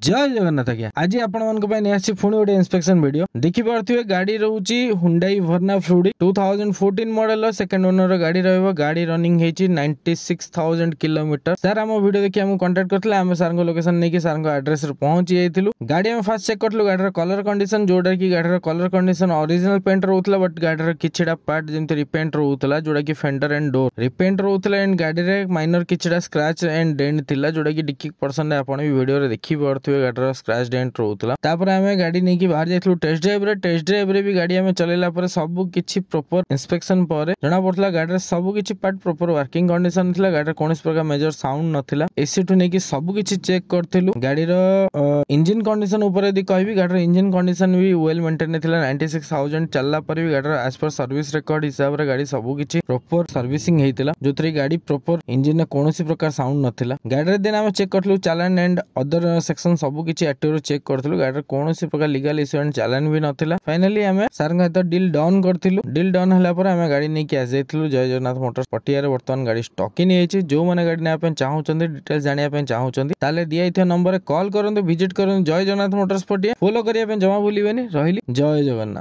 जय जगन्नाथ आज्ञा आज आपण पुणी गोटे इंस्पेक्शन वीडियो देखि पारे गाड़ी रोची Hyundai Verna fluidic 2014 model second owner गाड़ी रहिबो गाड़ी रनिंग हेची 96,000 किलोमीटर सर हम वीडियो देखि हम कांटेक्ट करथले हम सर को लोकेशन नै कि सर को एड्रेस रे पहुंची जाइथिलु गाड़ी हम फास्ट चेक करथलु गाड़ी रो कलर कंडीशन जोडा कि गाड़ी रो कलर कंडीशन ओरिजिनल पेंट रहउतला बट गाड़ी रो किछडा पार्ट जेंति रिपेंट रहउतला जोडा कि फेंडर एंड डोर रिपेंट रहउतला एंड गाड़ी रे माइनर किछडा स्क्रैच एंड डेंट थिला जोडा कि डिक्की पर्सन आपण भी वीडियो रे देखि पड़थु गाड़ी स्क्रैच डेंट रहउतला तापर हमें गाड़ी नहीं कि बाहर जाइथलु टेस्ट ड्राइव रे भी गाड़ी हमें चलेला पर सब किछि प्रॉपर इंस्पेक्शन पर जना पड़तला गाड़ी रे सब किछि पार्ट प्रॉपर वर्किंग कंडीशन थिला गाड़ी रे कोनस प्रकार मेजर साउंड नथिला एसी टू नहीं कि सब किछि चेक करथिलु गाड़ी रो इंजन कंडीशन ऊपर यदि कहबी गाड़ी रो इंजन कंडीशन भी वेल मेंटेन थिला 96,000 चलला पर भी गाड़ी रो एज पर सर्विस रिकॉर्ड हिसाब रे गाड़ी सब किछि प्रॉपर सर्विसिंग हेतिला जोतरी गाड़ी प्रॉपर इंजन ने कोनोसी प्रकार साउंड नथिला गाड़ी रे दिन हम चेक करथलु चालान एंड अदर सेक्शन सब किछि एक्टिव चेक करथलु गाड़ी रे कोनोसी प्रकार लीगल इश्यू एंड चालान भी नथिला फाइनली हमें सर के डील डन करथिलु डील डन हला पर हमें गाड़ी नै कि आ जाइथिलु जय जगन्नाथ मोटर्स पटिया रे वर्तमान गाड़ी स्टॉक इन हेछि जो माने गाड़ी नै अपन चाहउचंदी डिटेल्स जानिया पे चाहउचंदी ताले दिया इथे नंबर रे कॉल करंतु विजिट करंतु जय जगन्नाथ मोटर्स पटिया फॉलो करिया पे जमा भूलिबेनी रहिली जय जगन्नाथ।